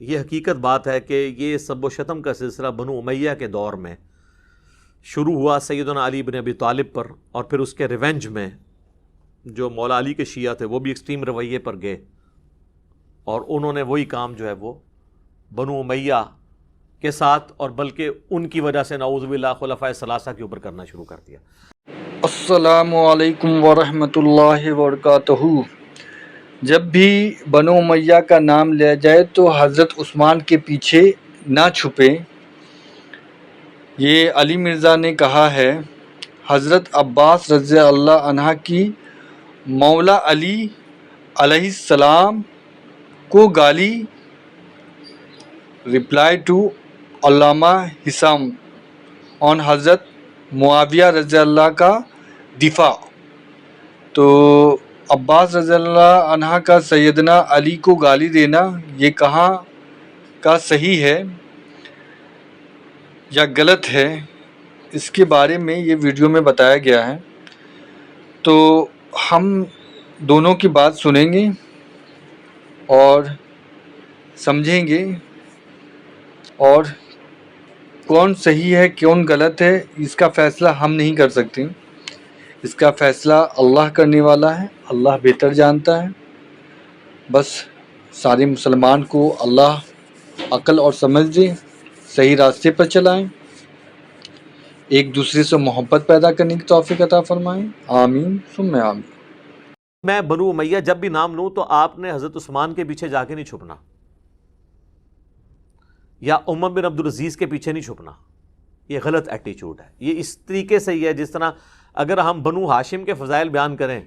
یہ حقیقت بات ہے کہ یہ سب و شتم کا سلسلہ بنو امیہ کے دور میں شروع ہوا سیدنا علی بن ابی طالب پر، اور پھر اس کے ریونج میں جو مولا علی کے شیعہ تھے وہ بھی ایکسٹریم رویے پر گئے، اور انہوں نے وہی کام جو ہے وہ بنو امیہ کے ساتھ، اور بلکہ ان کی وجہ سے نعوذ باللہ خلفائے ثلاثہ کے اوپر کرنا شروع کر دیا۔ السلام علیکم ورحمۃ اللہ وبرکاتہ۔ جب بھی بنو امیہ کا نام لیا جائے تو حضرت عثمان کے پیچھے نہ چھپیں۔ یہ علی مرزا نے کہا ہے، حضرت عباس رضی اللہ عنہ کی مولا علی علیہ السلام کو گالی، رپلائی ٹو علامہ حسام آن حضرت معاویہ رضی اللہ کا دفاع۔ تو عباس رضی اللہ عنہ کا سیدنا علی کو گالی دینا یہ کہاں کا صحیح ہے یا غلط ہے، اس کے بارے میں یہ ویڈیو میں بتایا گیا ہے۔ تو ہم دونوں کی بات سنیں گے اور سمجھیں گے، اور کون صحیح ہے کون غلط ہے اس کا فیصلہ ہم نہیں کر سکتے، اس کا فیصلہ اللہ کرنے والا ہے، اللہ بہتر جانتا ہے۔ بس سارے مسلمان کو اللہ عقل اور سمجھ دے، صحیح راستے پر چلائیں، ایک دوسرے سے محبت پیدا کرنے کی توفیق عطا فرمائیں، آمین ثم آمین۔ میں بنو امیہ جب بھی نام لوں تو آپ نے حضرت عثمان کے پیچھے جا کے نہیں چھپنا، یا عمر بن عبدالعزیز کے پیچھے نہیں چھپنا، یہ غلط ایٹیچیوڈ ہے۔ یہ اس طریقے سے ہی ہے جس طرح اگر ہم بنو ہاشم کے فضائل بیان کریں،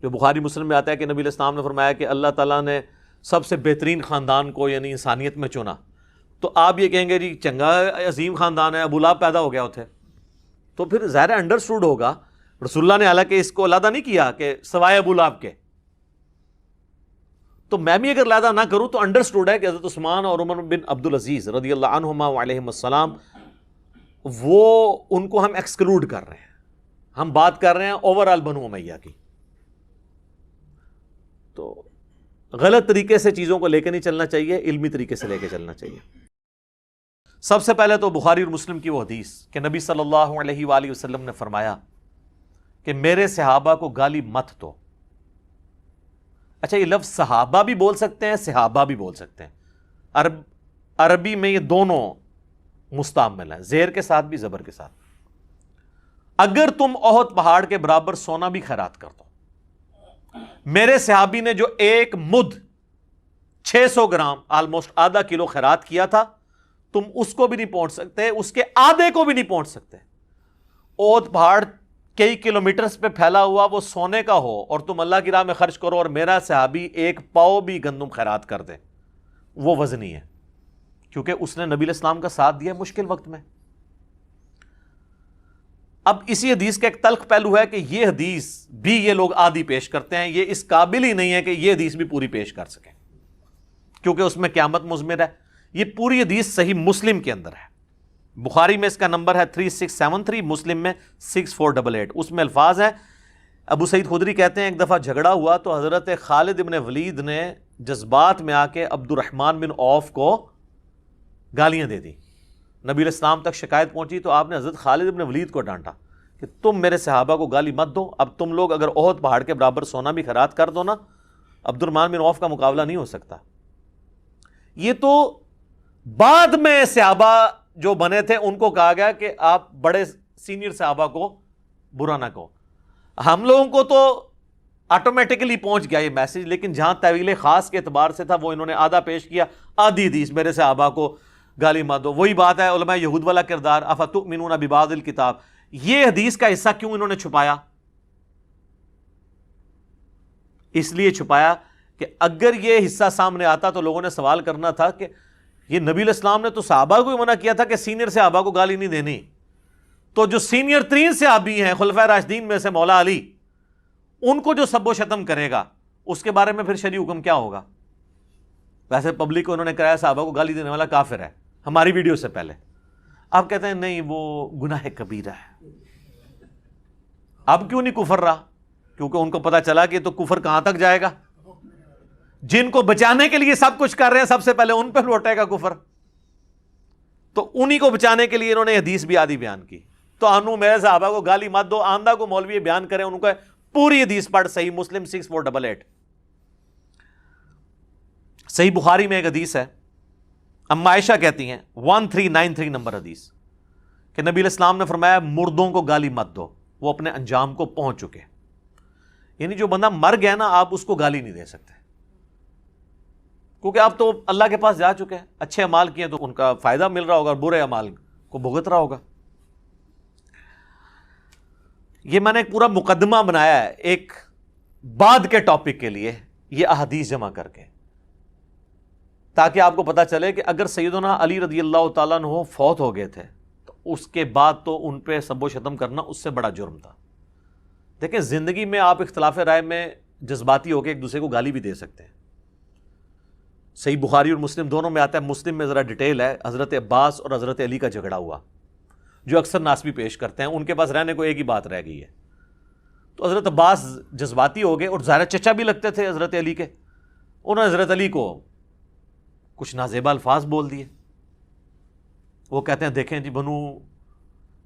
جو بخاری مسلم میں آتا ہے کہ نبی علیہ السلام نے فرمایا کہ اللہ تعالیٰ نے سب سے بہترین خاندان کو یعنی انسانیت میں چنا، تو آپ یہ کہیں گے جی چنگا عظیم خاندان ہے، ابو لہب پیدا ہو گیا اتھے، تو پھر ظاہر انڈرسٹوڈ ہوگا رسول اللہ نے حالانکہ اس کو علیحدہ نہیں کیا کہ سوائے ابو لہب کے، تو میں بھی اگر علیحدہ نہ کروں تو انڈرسٹوڈ ہے کہ حضرت عثمان اور عمر بن عبدالعزیز رضی اللہ عنہما وعلیہم السلام، وہ ان کو ہم ایکسکلوڈ کر رہے ہیں، ہم بات کر رہے ہیں اوور آل بنو امیہ کی۔ تو غلط طریقے سے چیزوں کو لے کے نہیں چلنا چاہیے، علمی طریقے سے لے کے چلنا چاہیے۔ سب سے پہلے تو بخاری اور مسلم کی وہ حدیث کہ نبی صلی اللہ علیہ وآلہ وسلم نے فرمایا کہ میرے صحابہ کو گالی مت دو۔ اچھا، یہ لفظ صحابہ بھی بول سکتے ہیں، صحابہ بھی بول سکتے ہیں، عربی میں یہ دونوں مستعمل ہیں، زیر کے ساتھ بھی زبر کے ساتھ۔ اگر تم احد پہاڑ کے برابر سونا بھی خیرات کر دو، میرے صحابی نے جو ایک مد 600 گرام آلموسٹ آدھا کلو خیرات کیا تھا، تم اس کو بھی نہیں پہنچ سکتے، اس کے آدھے کو بھی نہیں پہنچ سکتے۔ احد پہاڑ کئی کلومیٹرز پہ پھیلا ہوا وہ سونے کا ہو اور تم اللہ کی راہ میں خرچ کرو اور میرا صحابی ایک پاؤ بھی گندم خیرات کر دے، وہ وزنی ہے، کیونکہ اس نے نبی علیہ السلام کا ساتھ دیا مشکل وقت میں۔ اب اسی حدیث کا ایک تلخ پہلو ہے کہ یہ حدیث بھی یہ لوگ آدھی پیش کرتے ہیں، یہ اس قابل ہی نہیں ہے کہ یہ حدیث بھی پوری پیش کر سکیں، کیونکہ اس میں قیامت مضمر ہے۔ یہ پوری حدیث صحیح مسلم کے اندر ہے، بخاری میں اس کا نمبر ہے 3673، مسلم میں 6488۔ اس میں الفاظ ہیں، ابو سعید خدری کہتے ہیں ایک دفعہ جھگڑا ہوا تو حضرت خالد بن ولید نے جذبات میں آ کے عبد الرحمن بن عوف کو گالیاں دے دی۔ نبی علیہ السلام تک شکایت پہنچی تو آپ نے حضرت خالد بن ولید کو ڈانٹا کہ تم میرے صحابہ کو گالی مت دو، اب تم لوگ اگر احد پہاڑ کے برابر سونا بھی خیرات کر دو نا، عبد الرحمن بن عوف کا مقابلہ نہیں ہو سکتا۔ یہ تو بعد میں صحابہ جو بنے تھے ان کو کہا گیا کہ آپ بڑے سینئر صحابہ کو برا نہ کہو، ہم لوگوں کو تو آٹومیٹکلی پہنچ گیا یہ میسج، لیکن جہاں طویل خاص کے اعتبار سے تھا وہ انہوں نے آدھا پیش کیا، آدھی حدیث میرے صحابہ کو گالی مت دو۔ وہی بات ہے علماء یہود والا کردار، افتؤمنون ببعض الکتاب، یہ حدیث کا حصہ کیوں انہوں نے چھپایا؟ اس لیے چھپایا کہ اگر یہ حصہ سامنے آتا تو لوگوں نے سوال کرنا تھا کہ یہ نبی علیہ السلام نے تو صحابہ کو منع کیا تھا کہ سینئر صحابہ کو گالی نہیں دینی، تو جو سینئر ترین صحابی ہیں خلفائے راشدین میں سے مولا علی، ان کو جو سب و شتم کرے گا اس کے بارے میں پھر شرعی حکم کیا ہوگا؟ ویسے پبلک کو انہوں نے کرایا صحابہ کو گالی دینے والا کافر ہے، ہماری ویڈیو سے پہلے۔ آپ کہتے ہیں نہیں وہ گناہ کبیرہ ہے۔ اب کیوں نہیں کفر رہا؟ کیونکہ ان کو پتا چلا کہ تو کفر کہاں تک جائے گا، جن کو بچانے کے لیے سب کچھ کر رہے ہیں سب سے پہلے ان پہ لوٹے گا کفر. تو انہی کو بچانے کے لیے انہوں نے حدیث بھی آدھی بیان کی. تو انو میرے صحابہ کو گالی مت دو, آندھا کو مولوی بیان کریں, ان کو پوری حدیث پڑھ. صحیح مسلم 6488, صحیح بخاری میں ایک حدیث ہے, اما عائشہ کہتی ہیں 1393 نمبر حدیث, کہ نبی علیہ السلام نے فرمایا مردوں کو گالی مت دو, وہ اپنے انجام کو پہنچ چکے. یعنی جو بندہ مر گیا نا, آپ اس کو گالی نہیں دے سکتے, کیونکہ آپ تو اللہ کے پاس جا چکے ہیں. اچھے اعمال کیے تو ان کا فائدہ مل رہا ہوگا, اور برے اعمال کو بھگت رہا ہوگا. یہ میں نے ایک پورا مقدمہ بنایا ہے ایک بعد کے ٹاپک کے لیے, یہ احادیث جمع کر کے, تاکہ آپ کو پتا چلے کہ اگر سیدنا علی رضی اللہ تعالیٰ عنہ فوت ہو گئے تھے تو اس کے بعد تو ان پہ سب و شتم کرنا اس سے بڑا جرم تھا. دیکھیں زندگی میں آپ اختلاف رائے میں جذباتی ہو کے ایک دوسرے کو گالی بھی دے سکتے ہیں. صحیح بخاری اور مسلم دونوں میں آتا ہے. مسلم میں ذرا ڈیٹیل ہے, حضرت عباس اور حضرت علی کا جھگڑا ہوا, جو اکثر ناسبی پیش کرتے ہیں. ان کے پاس رہنے کو ایک ہی بات رہ گئی ہے. تو حضرت عباس جذباتی ہو گئے, اور ظاہر چچا بھی لگتے تھے حضرت علی کے. انہوں نے حضرت علی کو کچھ نازیبا الفاظ بول دیے. وہ کہتے ہیں دیکھیں جی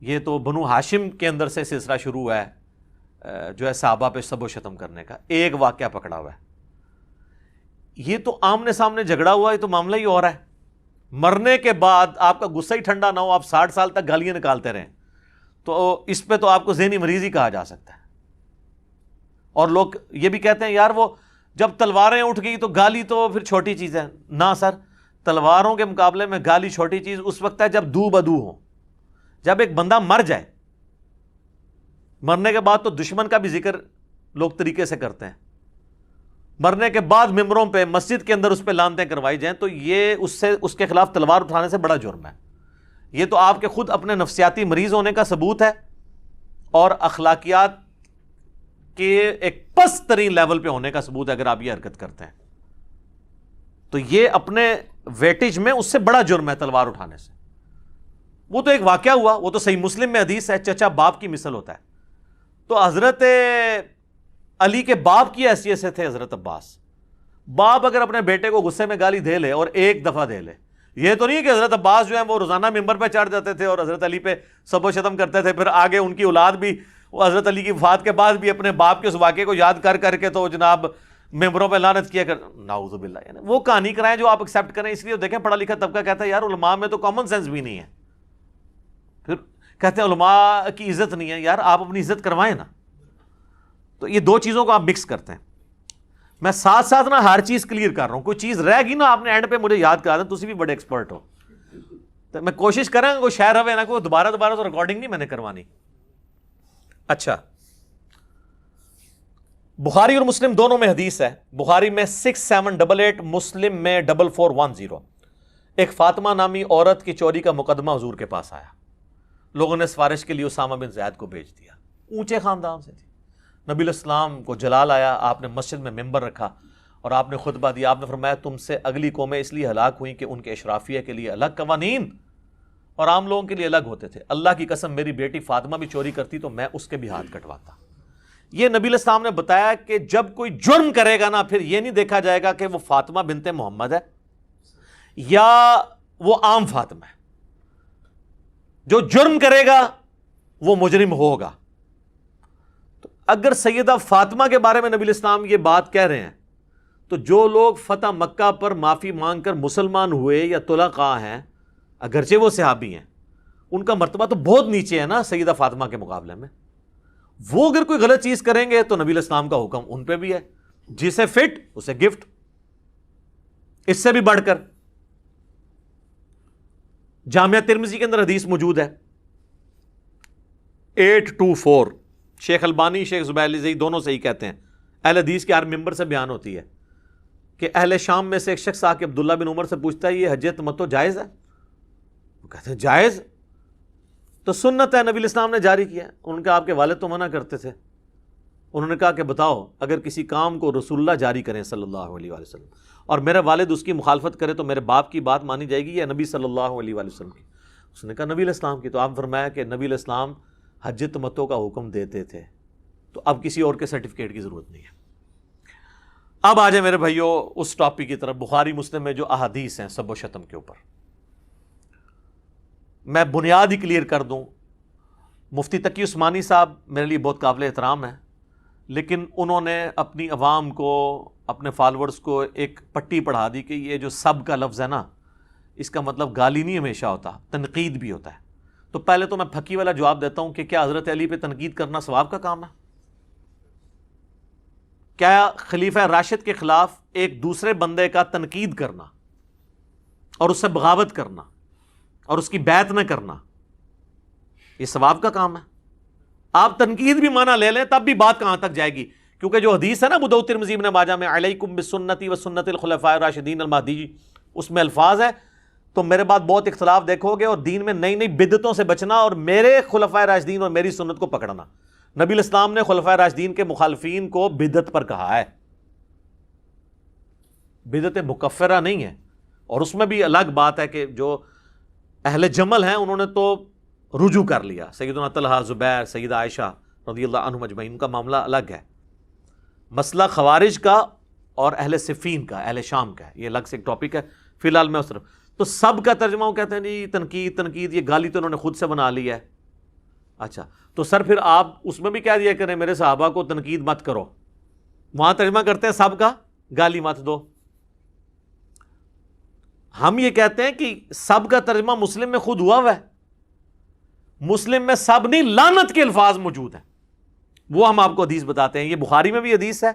یہ تو بنو ہاشم کے اندر سے سلسلہ شروع ہوا ہے جو ہے صحابہ پہ سب و شتم کرنے کا. ایک واقعہ پکڑا ہوا ہے. یہ تو آمنے سامنے جھگڑا ہوا, یہ تو معاملہ ہی اور ہے. مرنے کے بعد آپ کا غصہ ہی ٹھنڈا نہ ہو, آپ 60 سال تک گالیاں نکالتے رہیں, تو اس پہ تو آپ کو ذہنی مریض ہی کہا جا سکتا ہے. اور لوگ یہ بھی کہتے ہیں یار وہ جب تلواریں اٹھ گئی تو گالی تو پھر چھوٹی چیز ہے. نہ سر, تلواروں کے مقابلے میں گالی چھوٹی چیز اس وقت ہے جب دو بدو ہو. جب ایک بندہ مر جائے, مرنے کے بعد تو دشمن کا بھی ذکر لوگ طریقے سے کرتے ہیں. مرنے کے بعد ممبروں پہ مسجد کے اندر اس پہ لانتیں کروائی جائیں تو یہ اس کے خلاف تلوار اٹھانے سے بڑا جرم ہے. یہ تو آپ کے خود اپنے نفسیاتی مریض ہونے کا ثبوت ہے, اور اخلاقیات کے ایک پست ترین لیول پہ ہونے کا ثبوت ہے اگر آپ یہ حرکت کرتے ہیں. تو یہ اپنے ویٹیج میں اس سے بڑا جرم ہے تلوار اٹھانے سے. وہ تو ایک واقعہ ہوا, وہ تو صحیح مسلم میں حدیث ہے, چچا باپ کی مثل ہوتا ہے. تو حضرت علی کے باپ کی حیثیت سے تھے حضرت عباس. باپ اگر اپنے بیٹے کو غصے میں گالی دے لے اور ایک دفعہ دے لے, یہ تو نہیں کہ حضرت عباس جو ہے وہ روزانہ ممبر پہ چڑھ جاتے تھے اور حضرت علی پہ سب و شتم کرتے تھے, پھر آگے ان کی اولاد بھی وہ حضرت علی کی وفات کے بعد بھی اپنے باپ کے اس واقعے کو یاد کر کر کے تو جناب ممبروں پہ لعنت کیا کر. نعوذ باللہ, یعنی وہ کہانی کرائیں جو آپ ایکسیپٹ کریں. اس لیے دیکھیں پڑھا لکھا طبقہ کہتا ہے یار علماء میں تو کامن سینس بھی نہیں ہے. پھر کہتے ہیں علماء کی عزت نہیں ہے. یار آپ اپنی عزت کروائیں نا. تو یہ دو چیزوں کو آپ مکس کرتے ہیں. میں ساتھ ساتھ نا ہر چیز کلیئر کر رہا ہوں. کوئی چیز رہ گی نا آپ نے اینڈ پہ مجھے یاد کرا دیں, تسی بھی بڑے ایکسپرٹ ہو. تو میں کوشش کریں کوئی شہر ہوئے نا, کوئی دوبارہ تو ریکارڈنگ نہیں میں نے کروانی. اچھا, بخاری اور مسلم دونوں میں حدیث ہے. بخاری میں 6788, مسلم میں 4410. ایک فاطمہ نامی عورت کی چوری کا مقدمہ حضور کے پاس آیا. لوگوں نے سفارش کے لیے اسامہ بن زید کو بھیج دیا. اونچے خاندان سے تھی. نبی علیہ السلام کو جلال آیا, آپ نے مسجد میں ممبر رکھا اور آپ نے خطبہ دیا. آپ نے فرمایا تم سے اگلی قومیں اس لیے ہلاک ہوئیں کہ ان کے اشرافیہ کے لیے الگ قوانین اور عام لوگوں کے لیے الگ ہوتے تھے. اللہ کی قسم میری بیٹی فاطمہ بھی چوری کرتی تو میں اس کے بھی ہاتھ کٹواتا. یہ نبی علیہ السلام نے بتایا کہ جب کوئی جرم کرے گا نا, پھر یہ نہیں دیکھا جائے گا کہ وہ فاطمہ بنت محمد ہے یا وہ عام فاطمہ ہے. جو جرم کرے گا وہ مجرم ہوگا. تو اگر سیدہ فاطمہ کے بارے میں نبی علیہ السلام یہ بات کہہ رہے ہیں تو جو لوگ فتح مکہ پر معافی مانگ کر مسلمان ہوئے یا طلقاء ہیں, اگرچہ وہ صحابی ہیں, ان کا مرتبہ تو بہت نیچے ہے نا سیدہ فاطمہ کے مقابلے میں. وہ اگر کوئی غلط چیز کریں گے تو نبی علیہ السلام کا حکم ان پہ بھی ہے, جسے فٹ اسے گفٹ. اس سے بھی بڑھ کر جامعہ ترمذی کے اندر حدیث موجود ہے 824. شیخ البانی, شیخ زبیر علی زئی دونوں صحیح کہتے ہیں. اہل حدیث کے ہر ممبر سے بیان ہوتی ہے کہ اہل شام میں سے ایک شخص آ کے عبداللہ بن عمر سے پوچھتا ہے یہ حج تمتع جائز ہے؟ وہ کہتے ہیں جائز, تو سنت ہے, نبی علیہ السلام نے جاری کیا ہے. ان کے آپ کے والد تو منع کرتے تھے. انہوں نے کہا کہ بتاؤ اگر کسی کام کو رسول اللہ جاری کریں صلی اللہ علیہ وآلہ وسلم اور میرا والد اس کی مخالفت کرے تو میرے باپ کی بات مانی جائے گی یا نبی صلی اللہ علیہ وآلہ وسلم کی؟ اس نے کہا نبی علیہ السلام کی. تو آپ فرمایا کہ نبی علیہ السلام حج تمتع کا حکم دیتے تھے, تو اب کسی اور کے سرٹیفکیٹ کی ضرورت نہیں ہے. اب آ جائیں میرے بھائیوں اس ٹاپک کی طرف، بخاری مسلم میں جو احادیث ہیں سب و شتم کے اوپر. میں بنیاد ہی کلیئر کر دوں. مفتی تقی عثمانی صاحب میرے لیے بہت قابل احترام ہیں، لیکن انہوں نے اپنی عوام کو، اپنے فالورز کو ایک پٹی پڑھا دی کہ یہ جو سب کا لفظ ہے نا، اس کا مطلب گالی نہیں ہمیشہ ہوتا، تنقید بھی ہوتا ہے. تو پہلے تو میں پھکی والا جواب دیتا ہوں کہ کیا حضرت علی پہ تنقید کرنا ثواب کا کام ہے؟ کیا خلیفہ راشد کے خلاف ایک دوسرے بندے کا تنقید کرنا اور اس سے بغاوت کرنا اور اس کی بیعت نہ کرنا یہ ثواب کا کام ہے؟ آپ تنقید بھی مانا لے لیں تب بھی بات کہاں تک جائے گی، کیونکہ جو حدیث ہے نا ابو داؤد ترمذی ابن ماجہ میں علیکم بسنتی و سنت الخلفاء الراشدین المہدیین، اس میں الفاظ ہے تو میرے بعد بہت اختلاف دیکھو گے، اور دین میں نئی نئی بدعتوں سے بچنا اور میرے خلفاء راشدین اور میری سنت کو پکڑنا. نبی الاسلام نے خلفاء راشدین کے مخالفین کو بدعت پر کہا ہے، بدعت مکفرہ نہیں ہے. اور اس میں بھی الگ بات ہے کہ جو اہل جمل ہیں انہوں نے تو رجوع کر لیا، سیدنا طلحہ، زبیر، سیدہ عائشہ رضی اللہ عنہم اجمعین، کا معاملہ الگ ہے. مسئلہ خوارج کا اور اہل صفین کا، اہل شام کا ہے، یہ الگ سے ایک ٹاپک ہے. فی الحال میں اس طرف تو سب کا ترجمہ وہ کہتے ہیں جی تنقید، یہ گالی تو انہوں نے خود سے بنا لی ہے. اچھا تو سر پھر آپ اس میں بھی کہہ دیا کریں میرے صحابہ کو تنقید مت کرو، وہاں ترجمہ کرتے ہیں سب کا گالی مت دو. ہم یہ کہتے ہیں کہ سب کا ترجمہ مسلم میں خود ہوا ہے، مسلم میں سب نہیں لعنت کے الفاظ موجود ہیں، وہ ہم آپ کو حدیث بتاتے ہیں. یہ بخاری میں بھی حدیث ہے،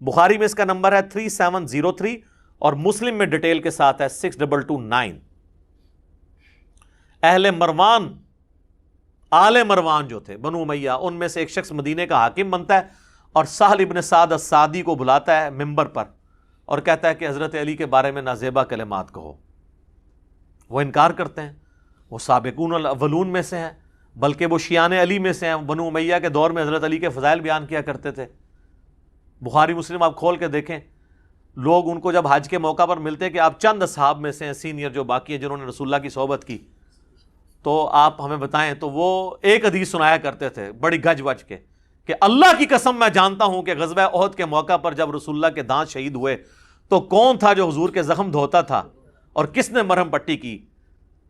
بخاری میں اس کا نمبر ہے 3703 اور مسلم میں ڈیٹیل کے ساتھ ہے 6229. اہل مروان، آل مروان جو تھے بنو امیہ، ان میں سے ایک شخص مدینے کا حاکم بنتا ہے اور سہل ابن سعد الساعدی کو بلاتا ہے ممبر پر اور کہتا ہے کہ حضرت علی کے بارے میں نازیبا کلمات کہو. وہ انکار کرتے ہیں، وہ سابقون الاولون میں سے ہیں، بلکہ وہ شیعان علی میں سے ہیں، بنو امیہ کے دور میں حضرت علی کے فضائل بیان کیا کرتے تھے. بخاری مسلم آپ کھول کے دیکھیں، لوگ ان کو جب حج کے موقع پر ملتے کہ آپ چند اصحاب میں سے ہیں سینئر جو باقی ہیں جنہوں نے رسول اللہ کی صحبت کی، تو آپ ہمیں بتائیں، تو وہ ایک حدیث سنایا کرتے تھے بڑی گج وج کے کہ اللہ کی قسم میں جانتا ہوں کہ غزوہ احد کے موقع پر جب رسول اللہ کے دانت شہید ہوئے تو کون تھا جو حضور کے زخم دھوتا تھا اور کس نے مرہم پٹی کی.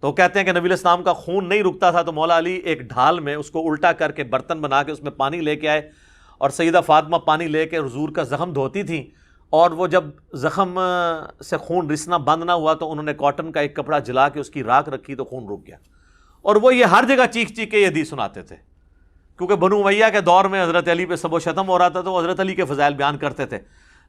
تو کہتے ہیں کہ نبی الاسلام کا خون نہیں رکتا تھا تو مولا علی ایک ڈھال میں اس کو الٹا کر کے برتن بنا کے اس میں پانی لے کے آئے اور سیدہ فاطمہ پانی لے کے حضور کا زخم دھوتی تھیں، اور وہ جب زخم سے خون رسنا بند نہ ہوا تو انہوں نے کاٹن کا ایک کپڑا جلا کے اس کی راکھ رکھی تو خون رک گیا. اور وہ یہ ہر جگہ چیخ چیخ کے یہ حدیث سناتے تھے، کیونکہ بنو امیہ کے دور میں حضرت علی پہ سب و شتم ہو رہا تھا تو وہ حضرت علی کے فضائل بیان کرتے تھے.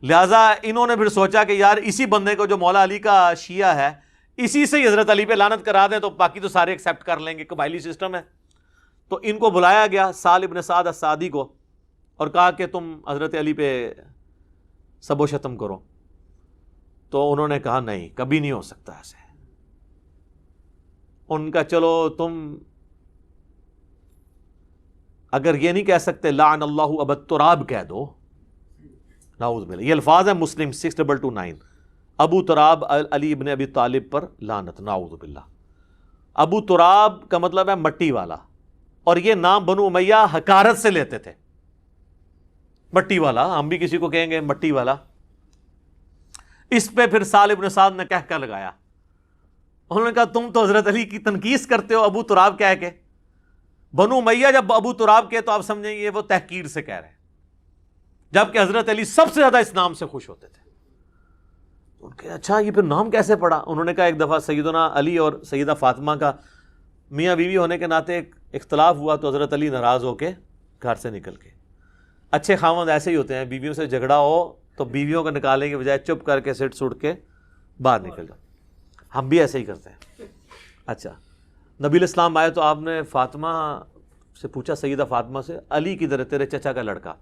لہٰذا انہوں نے پھر سوچا کہ یار اسی بندے کو جو مولا علی کا شیعہ ہے اسی سے ہی حضرت علی پہ لعنت کرا دیں تو باقی تو سارے ایکسیپٹ کر لیں گے، قبائلی سسٹم ہے. تو ان کو بلایا گیا سہل ابن سعد الساعدی کو اور کہا کہ تم حضرت علی پہ سب و شتم کرو. تو انہوں نے کہا نہیں، کبھی نہیں ہو سکتا ایسے. ان کا چلو تم اگر یہ نہیں کہہ سکتے لعن اللہ ابا تراب کہہ دو، نعوذ باللہ. یہ الفاظ ہیں مسلم 6229، ابو تراب علی ابن ابی طالب پر لعنت، نعوذ باللہ. ابو تراب کا مطلب ہے مٹی والا، اور یہ نام بنو امیہ حقارت سے لیتے تھے. مٹی والا، ہم بھی کسی کو کہیں گے مٹی والا. اس پہ پھر سہل ابن سعد نے کہہ لگایا، انہوں نے کہا تم تو حضرت علی کی تنقید کرتے ہو ابو تراب کہہ کے. بنو امیہ جب ابو تراب کے تو آپ سمجھیں گے وہ تحقیر سے کہہ رہے ہیں، جبکہ حضرت علی سب سے زیادہ اس نام سے خوش ہوتے تھے. ان کے اچھا یہ پھر نام کیسے پڑا؟ انہوں نے کہا ایک دفعہ سیدنا علی اور سیدہ فاطمہ کا میاں بیوی ہونے کے ناطے ایک اختلاف ہوا تو حضرت علی ناراض ہو کے گھر سے نکل کے. اچھے خاوند ایسے ہی ہوتے ہیں، بیویوں سے جھگڑا ہو تو بیویوں کو نکالنے کے بجائے چپ کر کے سٹ سٹ کے باہر نکل جاؤ. ہم بھی ایسے ہی کرتے ہیں. اچھا نبی الاسلام آئے تو آپ نے فاطمہ سے پوچھا، سیدہ فاطمہ سے، علی کدھر ہے تیرے چچا کا لڑکا؟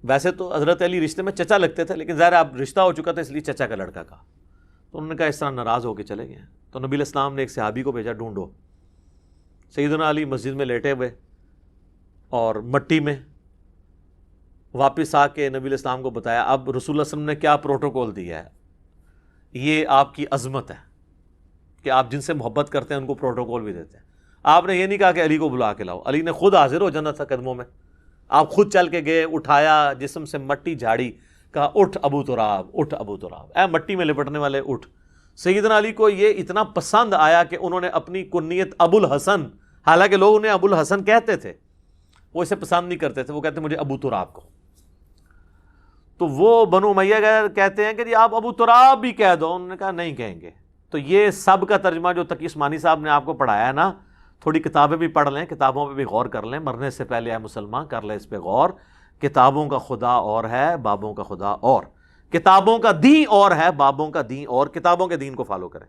ویسے تو حضرت علی رشتے میں چچا لگتے تھے لیکن ظاہر اب رشتہ ہو چکا تھا اس لیے چچا کا لڑکا کہا. تو انہوں نے کہا اس طرح ناراض ہو کے چلے گئے. تو نبی الاسلام نے ایک صحابی کو بھیجا ڈھونڈو. سیدنا علی مسجد میں لیٹے ہوئے اور مٹی میں، واپس آ کے نبی الاسلام کو بتایا اب رسول اللہ صلی اللہ علیہ وسلم نے کیا پروٹوکول دیا ہے، یہ آپ کی عظمت ہے کہ آپ جن سے محبت کرتے ہیں ان کو پروٹوکول بھی دیتے ہیں. آپ نے یہ نہیں کہا کہ علی کو بلا کے لاؤ، علی نے خود حاضر ہو جانا تھا قدموں میں. آپ خود چل کے گئے, اٹھایا, جسم سے مٹی جھاڑی, کہا اٹھ ابو تراب, اٹھ ابو تراب, اے مٹی میں لپٹنے والے اٹھ. سیدنا علی کو یہ اتنا پسند آیا کہ انہوں نے اپنی کنیت ابو الحسن, حالانکہ لوگ انہیں ابو الحسن کہتے تھے, وہ اسے پسند نہیں کرتے تھے, وہ کہتے مجھے ابو تراب کو. تو وہ بنو امیہ کہتے ہیں کہ جی آپ ابو تراب بھی کہہ دو. انہوں نے کہا نہیں کہیں گے. تو یہ سب کا ترجمہ جو تقی عثمانی صاحب نے آپ کو پڑھایا ہے نا, تھوڑی کتابیں بھی پڑھ لیں, کتابوں پہ بھی غور کر لیں, مرنے سے پہلے اے مسلمان کر لیں اس پہ غور. کتابوں کا خدا اور ہے, بابوں کا خدا اور. کتابوں کا دین اور ہے, بابوں کا دین اور. کتابوں کے دین کو فالو کریں.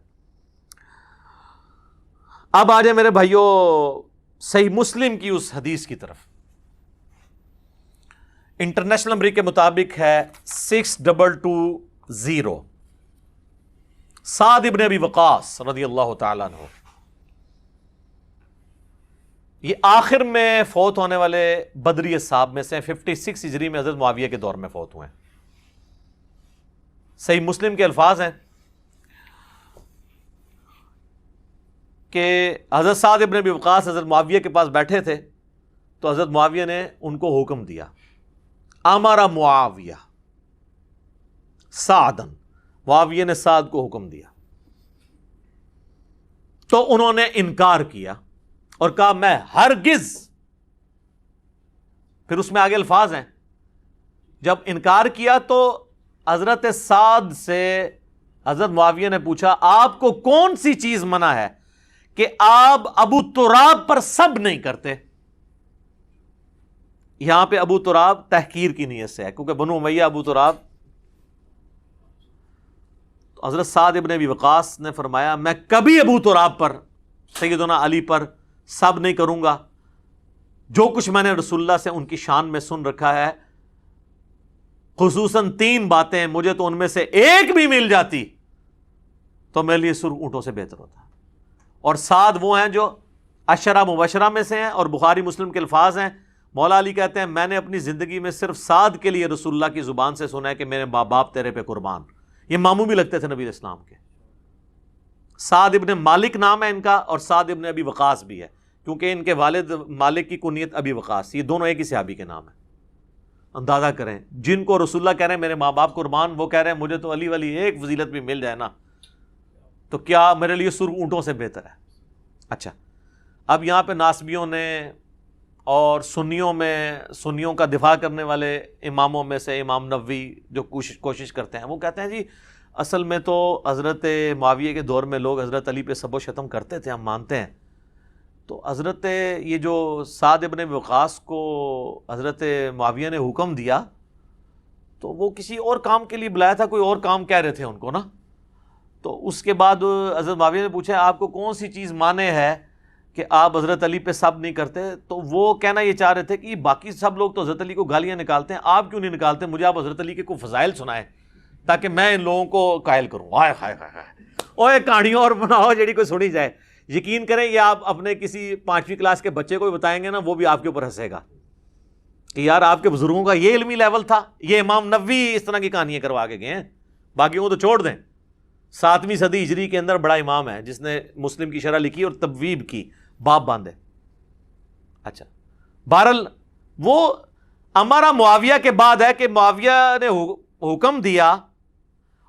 اب آ جائیں میرے بھائیوں صحیح مسلم کی اس حدیث کی طرف. انٹرنیشنل نمبر کے مطابق ہے 6220. سعد ابن ابی وقاص رضی اللہ تعالیٰ عنہ, یہ آخر میں فوت ہونے والے بدری اصحاب میں سے 56 ہجری میں حضرت معاویہ کے دور میں فوت ہوئے ہیں. صحیح مسلم کے الفاظ ہیں کہ حضرت سعد ابن ابی وقاص حضرت معاویہ کے پاس بیٹھے تھے, تو حضرت معاویہ نے ان کو حکم دیا, امر معاویہ سعدن, معاویہ نے سعد کو حکم دیا. تو انہوں نے انکار کیا اور کہا میں ہرگز, پھر اس میں آگے الفاظ ہیں, جب انکار کیا تو حضرت سعد سے حضرت معاویہ نے پوچھا آپ کو کون سی چیز منع ہے کہ آپ ابو تراب پر سب نہیں کرتے. یہاں پہ ابو تراب تحقیر کی نیت سے ہے, کیونکہ بنو امیہ ابو تراب. حضرت سعد ابن ابی وقاص نے فرمایا میں کبھی ابو تراب پر, سیدنا علی پر سب نہیں کروں گا. جو کچھ میں نے رسول اللہ سے ان کی شان میں سن رکھا ہے, خصوصاً 3 باتیں, مجھے تو ان میں سے ایک بھی مل جاتی تو میرے لیے سرخ اونٹوں سے بہتر ہوتا. اور سعد وہ ہیں جو عشرہ مبشرہ میں سے ہیں, اور بخاری مسلم کے الفاظ ہیں. مولا علی کہتے ہیں میں نے اپنی زندگی میں صرف سعد کے لیے رسول اللہ کی زبان سے سنا ہے کہ میرے ماں باپ تیرے پہ قربان. یہ ماموں بھی لگتے تھے نبی علیہ السلام کے. سعد ابن مالک نام ہے ان کا, اور سعد ابن ابی وقاص بھی ہے, کیونکہ ان کے والد مالک کی کنیت ابی وقاص. یہ دونوں ایک ہی صحابی کے نام ہیں. اندازہ کریں, جن کو رسول اللہ کہہ رہے ہیں میرے ماں باپ قربان, وہ کہہ رہے ہیں مجھے تو علی والی ایک فضیلت بھی مل جائے نا تو کیا میرے لیے سرخ اونٹوں سے بہتر ہے. اچھا, اب یہاں پہ ناسبیوں نے اور سنیوں کا دفاع کرنے والے اماموں میں سے امام نووی جو کوشش کرتے ہیں, وہ کہتے ہیں جی اصل میں تو حضرت معاویہ کے دور میں لوگ حضرت علی پہ سب و شتم کرتے تھے, ہم مانتے ہیں. تو حضرت یہ جو سعد ابن وقاص کو حضرت معاویہ نے حکم دیا تو وہ کسی اور کام کے لیے بلایا تھا, کوئی اور کام کہہ رہے تھے ان کو نا. تو اس کے بعد حضرت معاویہ نے پوچھا آپ کو کون سی چیز مانے ہے کہ آپ حضرت علی پہ سب نہیں کرتے. تو وہ کہنا یہ چاہ رہے تھے کہ باقی سب لوگ تو حضرت علی کو گالیاں نکالتے ہیں, آپ کیوں نہیں نکالتے, مجھے آپ حضرت علی کے کوئی فضائل سنائیں تاکہ میں ان لوگوں کو قائل کروں. ہائے ہائے ہائے, اوے کہانیوں اور بناؤ جیڑی کوئی سنی جائے. یقین کریں یہ آپ اپنے کسی 5ویں کلاس کے بچے کو بھی بتائیں گے نا, وہ بھی آپ کے اوپر ہنسے گا کہ یار آپ کے بزرگوں کا یہ علمی لیول تھا. یہ امام نووی اس طرح کی کہانیاں کروا کے گئے ہیں, باقیوں کو تو چھوڑ دیں. 7ویں صدی ہجری کے اندر بڑا امام ہے جس نے مسلم کی شرح لکھی اور تبویب کی, باب باندھے. اچھا, بہرحال وہ ہمارا معاویہ کے بعد ہے کہ معاویہ نے حکم دیا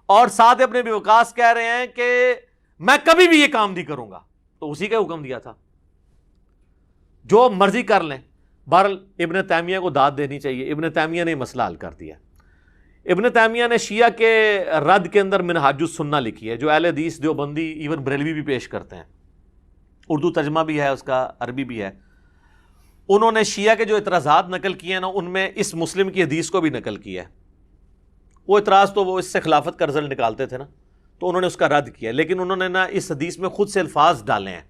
اور سعد ابن ابی وقاص کہہ رہے ہیں کہ میں کبھی بھی یہ کام نہیں کروں گا. تو اسی کا حکم دیا تھا, جو مرضی کر لیں. بہرحال ابن تیمیہ کو داد دینی چاہیے, ابن تیمیہ نے مسئلہ حل کر دیا. ابن تیمیہ نے شیعہ کے رد کے اندر منہاج السنہ لکھی ہے, جو اہل حدیث دیوبندی ایون بریلوی بھی پیش کرتے ہیں. اردو ترجمہ بھی ہے اس کا, عربی بھی ہے. انہوں نے شیعہ کے جو اعتراضات نقل کیے ہیں نا, ان میں اس مسلم کی حدیث کو بھی نقل کیا ہے. وہ اعتراض تو وہ اس سے خلافت کا رزلٹ نکالتے تھے نا, تو انہوں نے اس کا رد کیا. لیکن انہوں نے نا اس حدیث میں خود سے الفاظ ڈالے ہیں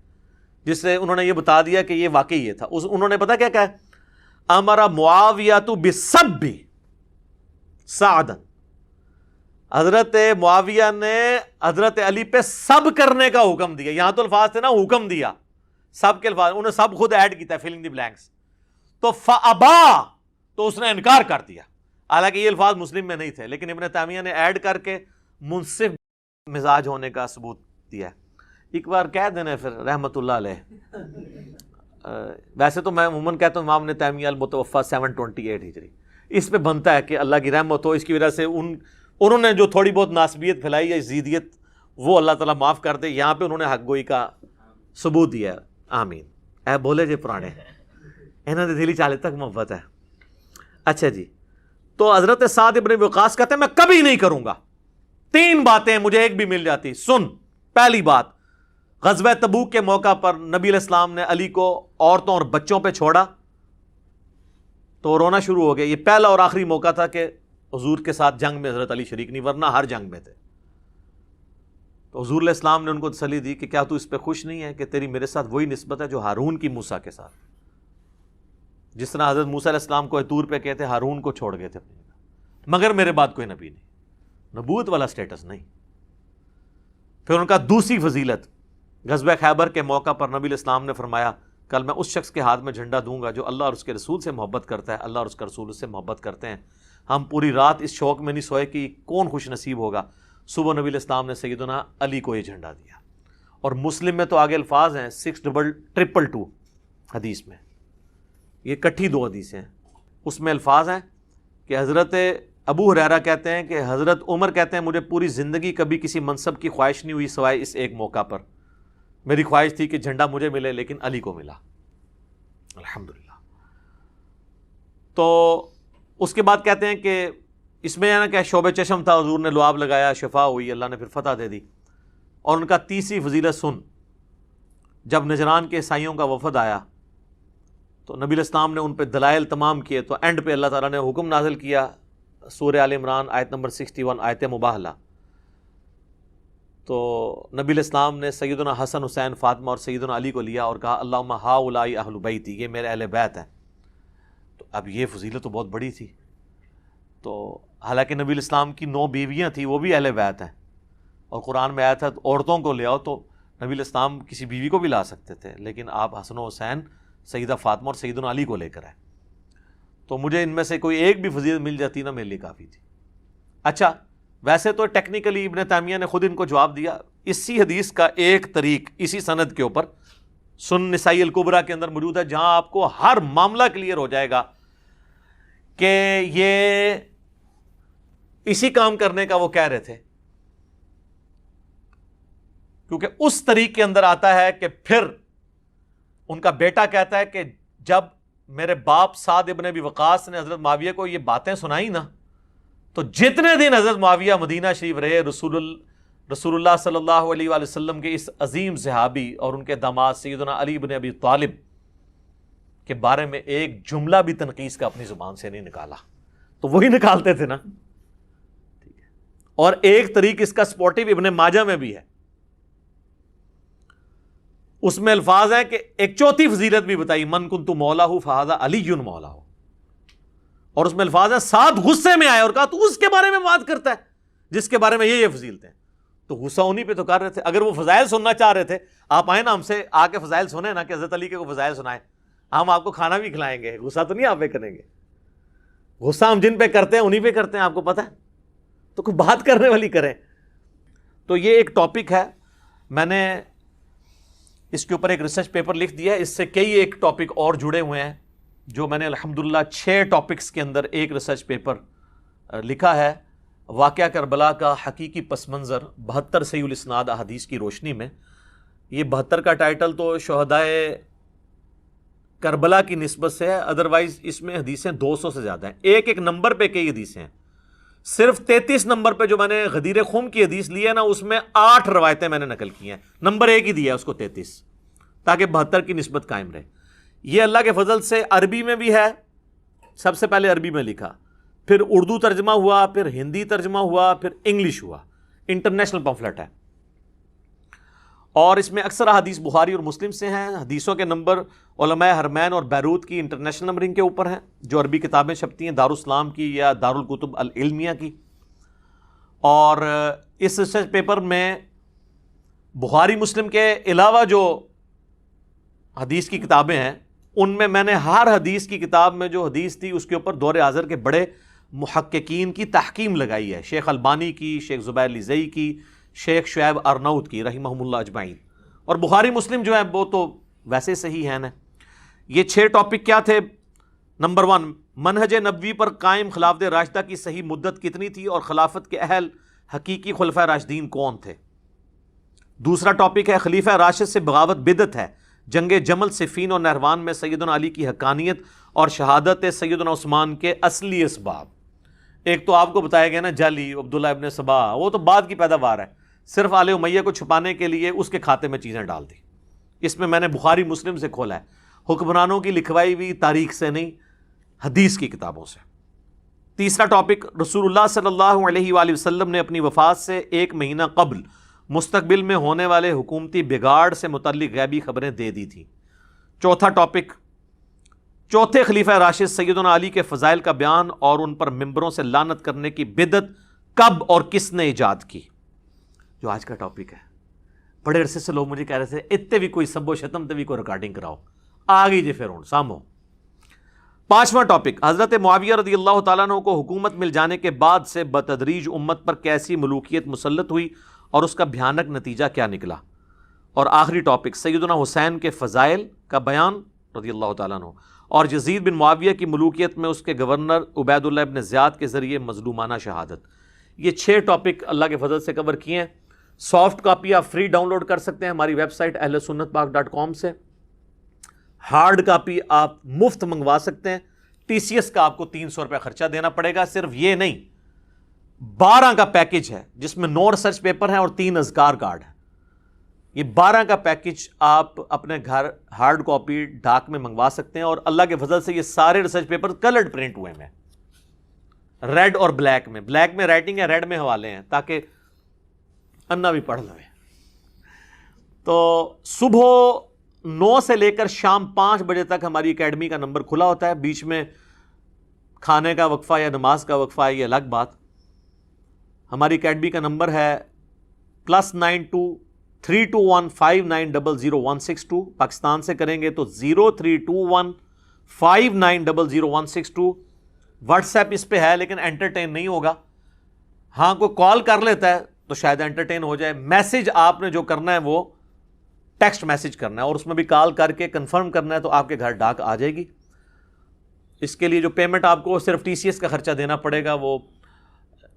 جس سے انہوں نے یہ بتا دیا کہ یہ واقعی یہ تھا. انہوں نے پتا کیا کہا, امر معاویہ بسب سعد, حضرت معاویہ نے حضرت علی پہ سب کرنے کا حکم دیا. یہاں تو الفاظ تھے نا حکم دیا, سب کے الفاظ انہوں نے سب خود ایڈ کیتا ہے, فلنگ دی بلینکس. تو فابا, تو اس نے انکار کر دیا. حالانکہ یہ الفاظ مسلم میں نہیں تھے, لیکن ابن تیمیہ نے ایڈ کر کے منصف مزاج ہونے کا ثبوت دیا ہے. ایک بار کہہ دینا پھر رحمت اللہ علیہ, ویسے تو میں عموماً کہتا ہوں امام ابن تیمیہ المتوفیٰ 728 ہجری، اس پہ بنتا ہے کہ اللہ کی رحمت ہو، اس کی وجہ سے انہوں نے جو تھوڑی بہت ناسبیت پھیلائی ہے، زیدیت، وہ اللہ تعالیٰ معاف کر دے. یہاں پہ انہوں نے حق گوئی کا ثبوت دیا ہے. آمین. اے بولے جے پرانے انہوں نے دلی چالے تک محبت ہے. اچھا جی، تو حضرت سعد ابن وقاص کہتے ہیں میں کبھی نہیں کروں گا. 3 باتیں مجھے ایک بھی مل جاتی. سن، پہلی بات، غزوہ تبوک کے موقع پر نبی علیہ السلام نے علی کو عورتوں اور بچوں پہ چھوڑا تو رونا شروع ہو گیا. یہ پہلا اور آخری موقع تھا کہ حضور کے ساتھ جنگ میں حضرت علی شریک نہیں، ورنہ ہر جنگ میں تھے. تو حضور علیہ السلام نے ان کو تسلی دی کہ کیا تو اس پہ خوش نہیں ہے کہ تیری میرے ساتھ وہی نسبت ہے جو ہارون کی موسیٰ کے ساتھ، جس طرح حضرت موسیٰ علیہ السلام کو طور پہ کہتے ہارون کو چھوڑ گئے تھے اپنی جگہ، مگر میرے بعد کوئی نبی نہیں، نبوت والا سٹیٹس نہیں. پھر ان کا دوسری فضیلت، غزوہ خیبر کے موقع پر نبی علیہ السلام نے فرمایا کل میں اس شخص کے ہاتھ میں جھنڈا دوں گا جو اللہ اور اس کے رسول سے محبت کرتا ہے، اللہ اور اس کا رسول اس سے محبت کرتے ہیں. ہم پوری رات اس شوق میں نہیں سوئے کہ کون خوش نصیب ہوگا. صبح نبی علیہ السلام نے سیدنا علی کو یہ جھنڈا دیا. اور مسلم میں تو آگے الفاظ ہیں 6222 حدیث میں، یہ کٹھی 2 حدیثیں ہیں. اس میں الفاظ ہیں کہ حضرت ابو ہریرہ کہتے ہیں کہ حضرت عمر کہتے ہیں مجھے پوری زندگی کبھی کسی منصب کی خواہش نہیں ہوئی سوائے اس ایک موقع پر. میری خواہش تھی کہ جھنڈا مجھے ملے لیکن علی کو ملا، الحمدللہ. تو اس کے بعد کہتے ہیں کہ اس میں نا کہ شعب چشم تھا، حضور نے لعاب لگایا، شفا ہوئی، اللہ نے پھر فتح دے دی. اور ان کا تیسری فضیلت سن، جب نجران کے عیسائیوں کا وفد آیا تو نبی علیہ السلام نے ان پہ دلائل تمام کیے، تو اینڈ پہ اللہ تعالیٰ نے حکم نازل کیا، سورہ آل عمران آیت نمبر 61 آیت مباہلہ. تو نبی علیہ السلام نے سیدنا حسن، حسین، فاطمہ اور سیدنا علی کو لیا اور کہا اللہم ہؤلاء اہل بیتی، یہ میرے اہل بیت ہیں. تو اب یہ فضیلت تو بہت بڑی تھی. تو حالانکہ نبی علیہ السلام کی 9 بیویاں تھیں، وہ بھی اہل بیت ہیں، اور قرآن میں آیا تھا عورتوں کو لے آؤ، تو نبی علیہ السلام کسی بیوی کو بھی لا سکتے تھے، لیکن آپ حسن و حسین، سیدہ فاطمہ اور سیدنا علی کو لے کر آئے. تو مجھے ان میں سے کوئی ایک بھی فضیلت مل جاتی نا میرے لیے کافی تھی. اچھا، ویسے تو ٹیکنیکلی ابن تیمیہ نے خود ان کو جواب دیا. اسی حدیث کا ایک طریق اسی سند کے اوپر سنن نسائی الکبریٰ کے اندر موجود ہے، جہاں آپ کو ہر معاملہ کلیئر ہو جائے گا کہ یہ اسی کام کرنے کا وہ کہہ رہے تھے. کیونکہ اس طریق کے اندر آتا ہے کہ پھر ان کا بیٹا کہتا ہے کہ جب میرے باپ سعد ابن ابی وقاص نے حضرت معاویہ کو یہ باتیں سنائی نا، تو جتنے دن حضرت معاویہ مدینہ شریف رہے، رسول اللہ صلی اللہ علیہ وآلہ وسلم کے اس عظیم صحابی اور ان کے داماد سیدنا علی بن ابی طالب کے بارے میں ایک جملہ بھی تنقیص کا اپنی زبان سے نہیں نکالا. تو وہی نکالتے تھے نا. اور ایک طریق اس کا سپورٹیو ابن ماجہ میں بھی ہے، اس میں الفاظ ہیں کہ ایک چوتھی فضیلت بھی بتائی، من کنت مولا فہذا علی مولا. اور اس میں الفاظ ہیں سعد غصے میں آئے اور کہا تو اس کے بارے میں بات کرتا ہے جس کے بارے میں یہ فضیلتیں ہیں. تو غصہ انہی پہ تو کر رہے تھے. اگر وہ فضائل سننا چاہ رہے تھے، آپ آئیں نا ہم سے آ کے فضائل سنیں نا، کہ حضرت علی کے کو فضائل سنائیں، ہم آپ کو کھانا بھی کھلائیں گے. غصہ تو نہیں آپ پہ کریں گے. غصہ ہم جن پہ کرتے ہیں انہی پہ کرتے ہیں، آپ کو پتہ ہے. تو کوئی بات کرنے والی کریں. تو یہ ایک ٹاپک ہے، میں نے اس کے اوپر ایک ریسرچ پیپر لکھ دیا ہے. اس سے کئی ایک ٹاپک اور جڑے ہوئے ہیں جو میں نے الحمدللہ 6 ٹاپکس کے اندر ایک ریسرچ پیپر لکھا ہے. واقعہ کربلا کا حقیقی پس منظر 72 صحیح الاسناد احادیث کی روشنی میں. یہ 72 کا ٹائٹل تو شہدائے کربلا کی نسبت سے ہے، ادروائز اس میں حدیثیں 200 سے زیادہ ہیں. ایک ایک نمبر پہ کئی حدیثیں ہیں. صرف 33 نمبر پہ جو میں نے غدیر خم کی حدیث لی ہے نا، اس میں 8 روایتیں میں نے نقل کی ہیں. نمبر 1 ہی دیا ہے اس کو 33، تاکہ 72 کی نسبت قائم رہے. یہ اللہ کے فضل سے عربی میں بھی ہے، سب سے پہلے عربی میں لکھا، پھر اردو ترجمہ ہوا، پھر ہندی ترجمہ ہوا، پھر انگلش ہوا. انٹرنیشنل پمفلٹ ہے. اور اس میں اکثر حدیث بخاری اور مسلم سے ہیں. حدیثوں کے نمبر علماء حرمین اور بیروت کی انٹرنیشنل نمبرنگ کے اوپر ہیں، جو عربی کتابیں چھپتی ہیں دارالاسلام کی یا دارالکتب العلمیہ کی. اور اس ریسرچ پیپر میں بخاری مسلم کے علاوہ جو حدیث کی کتابیں ہیں، ان میں نے ہر حدیث کی کتاب میں جو حدیث تھی اس کے اوپر دور حاضر کے بڑے محققین کی تحقیم لگائی ہے. شیخ البانی کی، شیخ زبیر لیزئی کی، شیخ شعیب ارناؤت کی رحمہم اللہ اجمعین. اور بخاری مسلم جو ہے وہ تو ویسے صحیح ہیں نا. یہ 6 ٹاپک کیا تھے؟ نمبر 1، منہج نبوی پر قائم خلافت راشدہ کی صحیح مدت کتنی تھی اور خلافت کے اہل حقیقی خلفائے راشدین کون تھے؟ دوسرا ٹاپک ہے خلیفہ راشد سے بغاوت بدعت ہے، جنگ جمل، صفین اور نہروان میں سیدنا علی کی حقانیت اور شہادت سیدنا عثمان کے اصلی اسباب۔ ایک تو آپ کو بتایا گیا نا جعلی عبداللہ ابن سبا، وہ تو بعد کی پیداوار ہے، صرف آل امیہ کو چھپانے کے لیے اس کے کھاتے میں چیزیں ڈال دی۔ اس میں میں نے بخاری مسلم سے کھولا ہے، حکمرانوں کی لکھوائی ہوئی تاریخ سے نہیں، حدیث کی کتابوں سے۔ تیسرا ٹاپک، رسول اللہ صلی اللہ علیہ وآلہ وسلم نے اپنی وفات سے 1 مہینہ قبل مستقبل میں ہونے والے حکومتی بگاڑ سے متعلق غیبی خبریں دے دی تھیں۔ چوتھا ٹاپک، چوتھے خلیفہ راشد سیدنا علی کے فضائل کا بیان اور ان پر ممبروں سے لعنت کرنے کی بدعت کب اور کس نے ایجاد کی، جو آج کا ٹاپک ہے۔ بڑے عرصے سے لوگ مجھے کہہ رہے تھے اتنے بھی کوئی سب و شتم تے بھی کوئی ریکارڈنگ کراؤ، آ گئی جی پھر ہوں سامو۔ پانچواں ٹاپک، حضرت معاویہ رضی اللہ تعالیٰ عنہ کو حکومت مل جانے کے بعد سے بتدریج امت پر کیسی ملوکیت مسلط ہوئی اور اس کا بھیانک نتیجہ کیا نکلا۔ اور آخری ٹاپک، سیدنا حسین کے فضائل کا بیان رضی اللہ تعالیٰ عنہ اور یزید بن معاویہ کی ملوکیت میں اس کے گورنر عبید اللہ ابن زیاد کے ذریعے مظلومانہ شہادت۔ یہ 6 ٹاپک اللہ کے فضل سے کور کیے ہیں۔ سافٹ کاپی آپ فری ڈاؤن لوڈ کر سکتے ہیں ہماری ویب سائٹ اہلسنتپاک.com سے، ہارڈ کاپی آپ مفت منگوا سکتے ہیں۔ TCS کا آپ کو 300 روپے خرچہ دینا پڑے گا۔ صرف یہ نہیں، 12 کا پیکج ہے جس میں 9 ریسرچ پیپر ہیں اور 3 اذکار کارڈ ہیں۔ یہ 12 کا پیکج آپ اپنے گھر ہارڈ کاپی ڈاک میں منگوا سکتے ہیں، اور اللہ کے فضل سے یہ سارے ریسرچ پیپر کلرڈ پرنٹ ہوئے ہیں، ریڈ اور بلیک میں۔ بلیک میں رائٹنگ ہے، ریڈ میں حوالے ہیں، تاکہ انا بھی پڑھ لوے۔ تو صبح 9 سے لے کر شام 5 بجے تک ہماری اکیڈمی کا نمبر کھلا ہوتا ہے۔ بیچ میں کھانے کا وقفہ یا نماز کا وقفہ ہے، یہ الگ بات۔ ہماری اکیڈمی کا نمبر ہے +92 321 5900 پاکستان سے کریں گے تو 0321 5900 واٹس ایپ اس پہ ہے، لیکن انٹرٹین نہیں ہوگا۔ ہاں کوئی کال کر لیتا ہے تو شاید انٹرٹین ہو جائے۔ میسج آپ نے جو کرنا ہے وہ ٹیکسٹ میسج کرنا ہے، اور اس میں بھی کال کر کے کنفرم کرنا ہے تو آپ کے گھر ڈاک آ جائے گی۔ اس کے لیے جو پیمنٹ آپ کو صرف TCS کا خرچہ دینا پڑے گا، وہ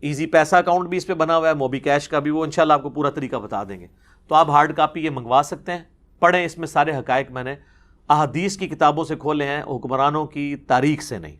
ایزی پیسہ اکاؤنٹ بھی اس پہ بنا ہوا ہے، موبی کیش کا بھی، وہ انشاءاللہ آپ کو پورا طریقہ بتا دیں گے۔ تو آپ ہارڈ کاپی یہ منگوا سکتے ہیں، پڑھیں۔ اس میں سارے حقائق میں نے احادیث کی کتابوں سے کھولے ہیں، حکمرانوں کی تاریخ سے نہیں۔